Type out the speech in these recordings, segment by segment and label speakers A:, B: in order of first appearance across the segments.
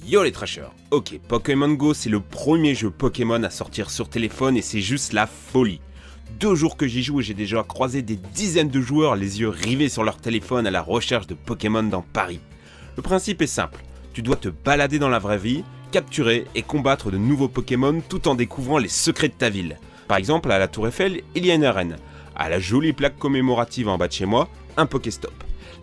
A: Yo les trashers. Ok, Pokémon Go c'est le premier jeu Pokémon à sortir sur téléphone et c'est juste la folie. 2 jours que j'y joue et j'ai déjà croisé des dizaines de joueurs les yeux rivés sur leur téléphone à la recherche de Pokémon dans Paris. Le principe est simple, tu dois te balader dans la vraie vie, capturer et combattre de nouveaux Pokémon tout en découvrant les secrets de ta ville. Par exemple, à la Tour Eiffel, il y a une arène. À la jolie plaque commémorative en bas de chez moi, un Pokéstop.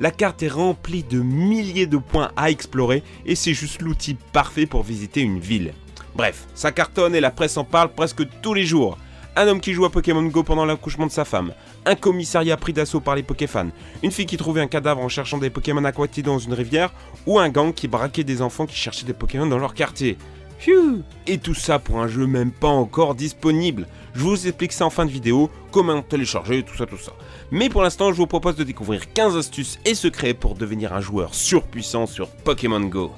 A: La carte est remplie de milliers de points à explorer et c'est juste l'outil parfait pour visiter une ville. Bref, ça cartonne et la presse en parle presque tous les jours. Un homme qui joue à Pokémon Go pendant l'accouchement de sa femme, un commissariat pris d'assaut par les Pokéfans, une fille qui trouvait un cadavre en cherchant des Pokémon aquatiques dans une rivière, ou un gang qui braquait des enfants qui cherchaient des Pokémon dans leur quartier. Phew. Et tout ça pour un jeu même pas encore disponible. Je vous explique ça en fin de vidéo, comment télécharger, tout ça. Mais pour l'instant, je vous propose de découvrir 15 astuces et secrets pour devenir un joueur surpuissant sur Pokémon Go.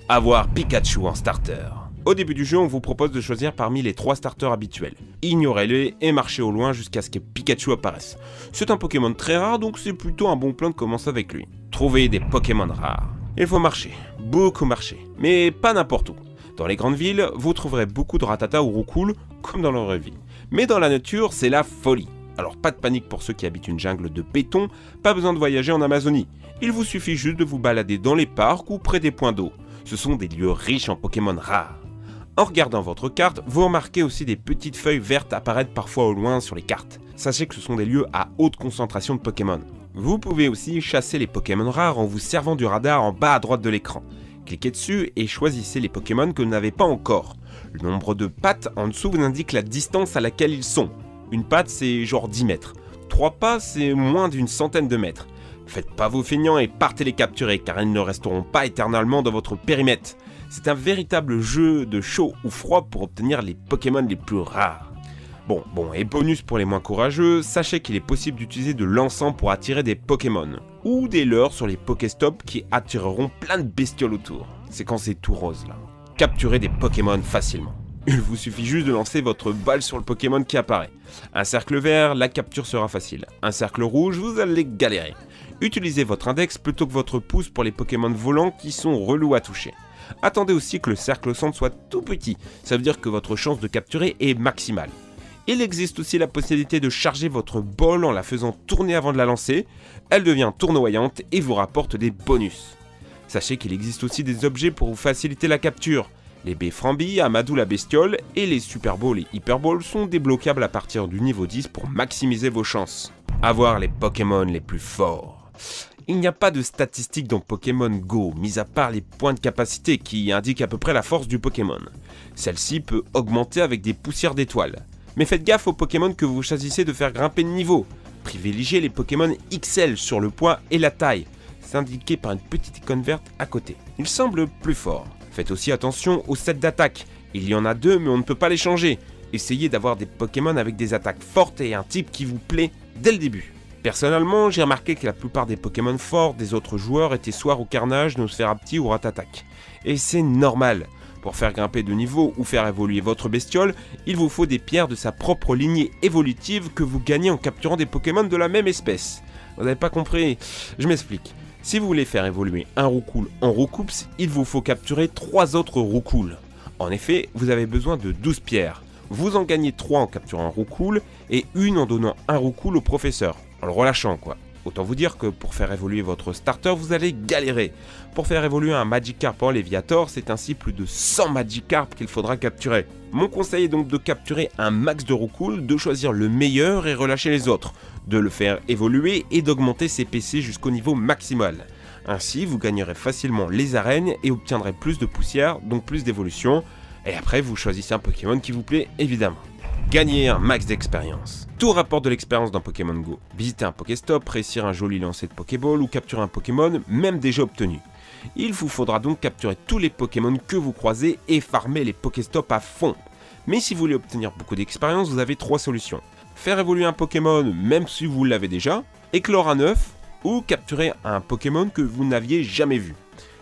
A: Avoir Pikachu en starter. Au début du jeu, on vous propose de choisir parmi les 3 starters habituels. Ignorez-les et marchez au loin jusqu'à ce que Pikachu apparaisse. C'est un Pokémon très rare, donc c'est plutôt un bon plan de commencer avec lui. Trouvez des Pokémon rares. Il faut marcher, beaucoup marcher, mais pas n'importe où. Dans les grandes villes, vous trouverez beaucoup de Rattata ou Roucoule, comme dans la vraie vie. Mais dans la nature, c'est la folie. Alors pas de panique pour ceux qui habitent une jungle de béton, pas besoin de voyager en Amazonie. Il vous suffit juste de vous balader dans les parcs ou près des points d'eau. Ce sont des lieux riches en Pokémon rares. En regardant votre carte, vous remarquez aussi des petites feuilles vertes apparaître parfois au loin sur les cartes. Sachez que ce sont des lieux à haute concentration de Pokémon. Vous pouvez aussi chasser les Pokémon rares en vous servant du radar en bas à droite de l'écran. Cliquez dessus et choisissez les Pokémon que vous n'avez pas encore. Le nombre de pattes en dessous vous indique la distance à laquelle ils sont. Une patte c'est genre 10 mètres. 3 pas c'est moins d'une centaine de mètres. Faites pas vos feignants et partez les capturer car ils ne resteront pas éternellement dans votre périmètre. C'est un véritable jeu de chaud ou froid pour obtenir les Pokémon les plus rares. Bon, et bonus pour les moins courageux, sachez qu'il est possible d'utiliser de l'encens pour attirer des Pokémon. Ou des leurres sur les Pokéstops qui attireront plein de bestioles autour. C'est quand c'est tout rose là. Capturez des Pokémon facilement. Il vous suffit juste de lancer votre balle sur le Pokémon qui apparaît. Un cercle vert, la capture sera facile. Un cercle rouge, vous allez galérer. Utilisez votre index plutôt que votre pouce pour les Pokémon volants qui sont relous à toucher. Attendez aussi que le cercle au centre soit tout petit, ça veut dire que votre chance de capturer est maximale. Il existe aussi la possibilité de charger votre balle en la faisant tourner avant de la lancer. Elle devient tournoyante et vous rapporte des bonus. Sachez qu'il existe aussi des objets pour vous faciliter la capture. Les baies Frambi, Amadou la bestiole et les Super Balls et Hyper Balls sont débloquables à partir du niveau 10 pour maximiser vos chances. Avoir les Pokémon les plus forts. Il n'y a pas de statistiques dans Pokémon Go, mis à part les points de capacité qui indiquent à peu près la force du Pokémon. Celle-ci peut augmenter avec des poussières d'étoiles. Mais faites gaffe aux Pokémon que vous choisissez de faire grimper de niveau. Privilégiez les Pokémon XL sur le poids et la taille. C'est indiqué par une petite icône verte à côté. Ils semblent plus forts. Faites aussi attention aux sets d'attaque. Il y en a 2 mais on ne peut pas les changer. Essayez d'avoir des Pokémon avec des attaques fortes et un type qui vous plaît dès le début. Personnellement, j'ai remarqué que la plupart des Pokémon forts des autres joueurs étaient soit au Carnage, Nosferapti ou Ratatac. Et c'est normal. Pour faire grimper de niveau ou faire évoluer votre bestiole, il vous faut des pierres de sa propre lignée évolutive que vous gagnez en capturant des Pokémon de la même espèce. Vous n'avez pas compris? Je m'explique. Si vous voulez faire évoluer un Roucoule en Roucoups, il vous faut capturer 3 autres Roucoules. En effet, vous avez besoin de 12 pierres. Vous en gagnez 3 en capturant un Roucoule et 1 en donnant un Roucoule au professeur. En le relâchant quoi. Autant vous dire que pour faire évoluer votre starter, vous allez galérer. Pour faire évoluer un Magikarp en Léviator, c'est ainsi plus de 100 Magikarp qu'il faudra capturer. Mon conseil est donc de capturer un max de Roucoule, de choisir le meilleur et relâcher les autres, de le faire évoluer et d'augmenter ses PC jusqu'au niveau maximal. Ainsi, vous gagnerez facilement les arènes et obtiendrez plus de poussière, donc plus d'évolution. Et après, vous choisissez un Pokémon qui vous plaît, évidemment. Gagner un max d'expérience. Tout rapporte de l'expérience dans Pokémon Go. Visiter un Pokéstop, réussir un joli lancer de Pokéball ou capturer un Pokémon, même déjà obtenu. Il vous faudra donc capturer tous les Pokémon que vous croisez et farmer les Pokéstops à fond. Mais si vous voulez obtenir beaucoup d'expérience, vous avez 3 solutions. Faire évoluer un Pokémon même si vous l'avez déjà, éclore un œuf ou capturer un Pokémon que vous n'aviez jamais vu.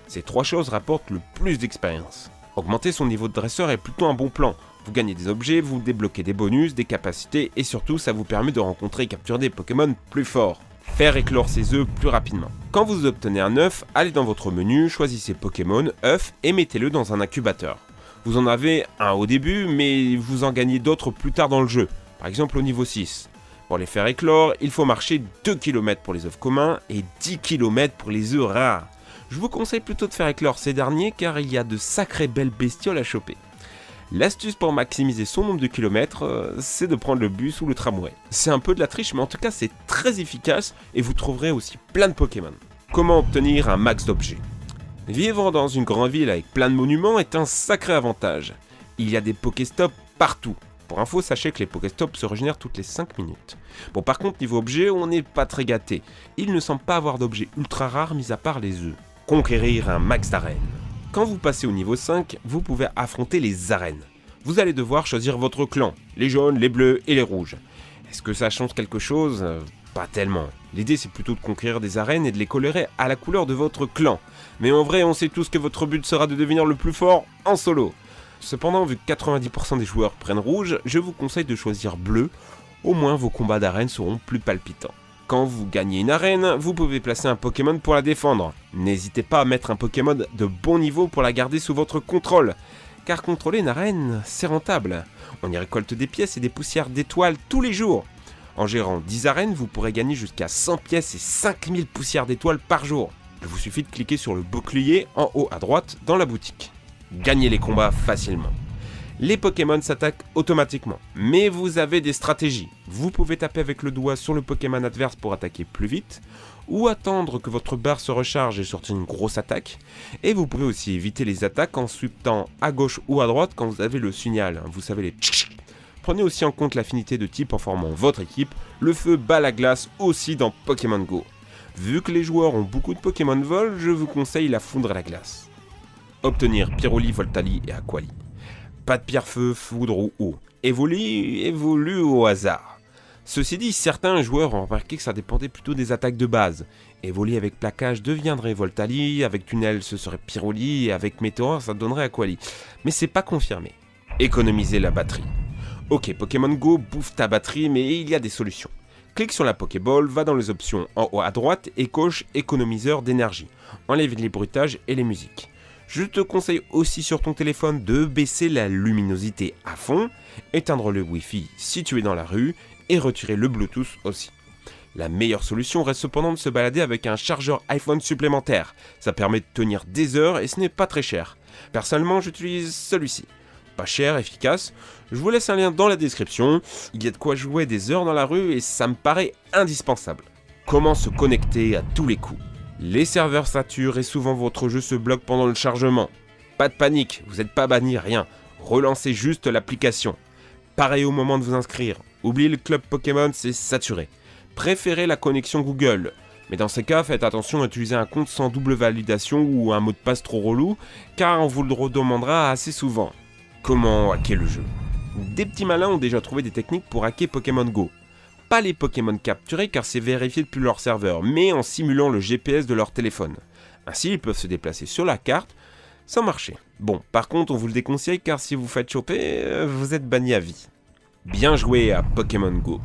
A: Ces 3 choses rapportent le plus d'expérience. Augmenter son niveau de dresseur est plutôt un bon plan. Vous gagnez des objets, vous débloquez des bonus, des capacités et surtout ça vous permet de rencontrer et capturer des Pokémon plus forts. faire éclore ses œufs plus rapidement. Quand vous obtenez un œuf, allez dans votre menu, choisissez Pokémon, œuf et mettez-le dans un incubateur. Vous en avez un au début, mais vous en gagnez d'autres plus tard dans le jeu, par exemple au niveau 6. Pour les faire éclore, il faut marcher 2 km pour les œufs communs et 10 km pour les œufs rares. Je vous conseille plutôt de faire éclore ces derniers car il y a de sacrées belles bestioles à choper. L'astuce pour maximiser son nombre de kilomètres, c'est de prendre le bus ou le tramway. C'est un peu de la triche, mais en tout cas c'est très efficace et vous trouverez aussi plein de Pokémon. Comment obtenir un max d'objets ? Vivre dans une grande ville avec plein de monuments est un sacré avantage. Il y a des Pokéstops partout. Pour info, sachez que les Pokéstops se régénèrent toutes les 5 minutes. Bon, par contre, niveau objet, on n'est pas très gâté. Il ne semble pas avoir d'objets ultra rares mis à part les œufs. Conquérir un max d'arènes. Quand vous passez au niveau 5, vous pouvez affronter les arènes. Vous allez devoir choisir votre clan, les jaunes, les bleus et les rouges. Est-ce que ça change quelque chose ? Pas tellement. L'idée c'est plutôt de conquérir des arènes et de les colorer à la couleur de votre clan. Mais en vrai, on sait tous que votre but sera de devenir le plus fort en solo. Cependant, vu que 90% des joueurs prennent rouge, je vous conseille de choisir bleu, au moins vos combats d'arène seront plus palpitants. Quand vous gagnez une arène, vous pouvez placer un Pokémon pour la défendre. N'hésitez pas à mettre un Pokémon de bon niveau pour la garder sous votre contrôle, car contrôler une arène, c'est rentable. On y récolte des pièces et des poussières d'étoiles tous les jours. En gérant 10 arènes, vous pourrez gagner jusqu'à 100 pièces et 5000 poussières d'étoiles par jour. Il vous suffit de cliquer sur le bouclier en haut à droite dans la boutique. Gagnez les combats facilement. Les Pokémon s'attaquent automatiquement, mais vous avez des stratégies. Vous pouvez taper avec le doigt sur le Pokémon adverse pour attaquer plus vite, ou attendre que votre barre se recharge et sortir une grosse attaque. Et vous pouvez aussi éviter les attaques en sweepant à gauche ou à droite quand vous avez le signal, vous savez les tchik. Prenez aussi en compte l'affinité de type en formant votre équipe. Le feu bat la glace aussi dans Pokémon Go. Vu que les joueurs ont beaucoup de Pokémon vol, je vous conseille la foudre à la glace. Obtenir Pyroli, Voltali et Aquali. Pas de pierre-feu, foudre ou eau. Évolue au hasard. Ceci dit, certains joueurs ont remarqué que ça dépendait plutôt des attaques de base. Évoluer avec plaquage deviendrait Voltali, avec tunnel ce serait Pyroli, et avec météore ça donnerait Aquali. Mais c'est pas confirmé. Économiser la batterie. Ok, Pokémon Go bouffe ta batterie, mais il y a des solutions. Clique sur la Pokéball, va dans les options en haut à droite et coche économiseur d'énergie. Enlève les bruitages et les musiques. Je te conseille aussi sur ton téléphone de baisser la luminosité à fond, éteindre le Wi-Fi si tu es dans la rue et retirer le Bluetooth aussi. La meilleure solution reste cependant de se balader avec un chargeur iPhone supplémentaire. Ça permet de tenir des heures et ce n'est pas très cher. Personnellement, j'utilise celui-ci. Pas cher, efficace. Je vous laisse un lien dans la description. Il y a de quoi jouer des heures dans la rue et ça me paraît indispensable. Comment se connecter à tous les coups ? Les serveurs saturent et souvent votre jeu se bloque pendant le chargement. Pas de panique, vous n'êtes pas banni, rien. Relancez juste l'application. Pareil au moment de vous inscrire. Oubliez le club Pokémon, c'est saturé. Préférez la connexion Google. Mais dans ces cas, faites attention à utiliser un compte sans double validation ou un mot de passe trop relou, car on vous le redemandera assez souvent. Comment hacker le jeu ? Des petits malins ont déjà trouvé des techniques pour hacker Pokémon Go. Pas les Pokémon capturés car c'est vérifié depuis leur serveur, mais en simulant le GPS de leur téléphone. Ainsi, ils peuvent se déplacer sur la carte sans marcher. Bon, par contre, on vous le déconseille car si vous faites choper, vous êtes banni à vie. Bien joué à Pokémon Go.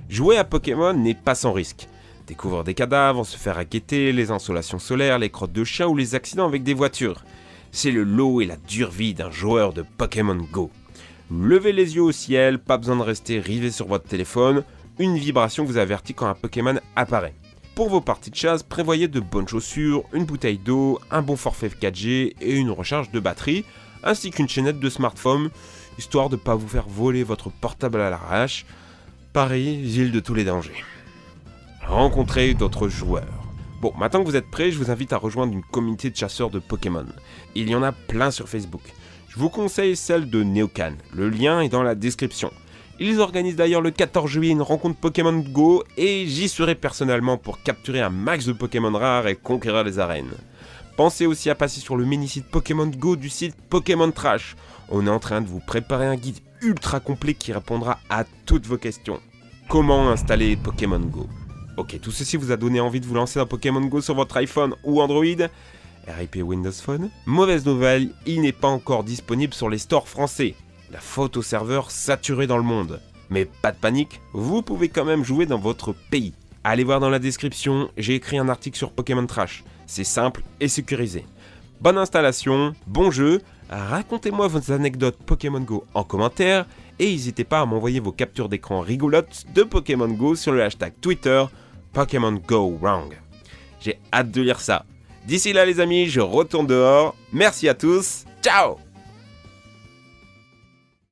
A: Jouer à Pokémon n'est pas sans risque. Découvrir des cadavres, se faire raqueter, les insolations solaires, les crottes de chat ou les accidents avec des voitures. C'est le lot et la dure vie d'un joueur de Pokémon Go. Levez les yeux au ciel, pas besoin de rester rivé sur votre téléphone. Une vibration vous avertit quand un Pokémon apparaît. Pour vos parties de chasse, prévoyez de bonnes chaussures, une bouteille d'eau, un bon forfait 4G et une recharge de batterie, ainsi qu'une chaînette de smartphone, histoire de ne pas vous faire voler votre portable à l'arrache. Paris, ville de tous les dangers. Rencontrez d'autres joueurs. Bon, maintenant que vous êtes prêts, je vous invite à rejoindre une communauté de chasseurs de Pokémon. Il y en a plein sur Facebook. Je vous conseille celle de Neocan, le lien est dans la description. Ils organisent d'ailleurs le 14 juillet une rencontre Pokémon Go et j'y serai personnellement pour capturer un max de Pokémon rares et conquérir les arènes. Pensez aussi à passer sur le mini-site Pokémon Go du site Pokémon Trash. On est en train de vous préparer un guide ultra complet qui répondra à toutes vos questions. Comment installer Pokémon Go ? Ok, tout ceci vous a donné envie de vous lancer dans Pokémon Go sur votre iPhone ou Android ? RIP Windows Phone ? Mauvaise nouvelle, il n'est pas encore disponible sur les stores français. La faute au serveur saturé dans le monde. Mais pas de panique, vous pouvez quand même jouer dans votre pays. Allez voir dans la description, j'ai écrit un article sur Pokémon Trash. C'est simple et sécurisé. Bonne installation, bon jeu, racontez-moi vos anecdotes Pokémon Go en commentaire et n'hésitez pas à m'envoyer vos captures d'écran rigolotes de Pokémon Go sur le hashtag Twitter Pokémon Go Wrong. J'ai hâte de lire ça. D'ici là les amis, je retourne dehors. Merci à tous, ciao!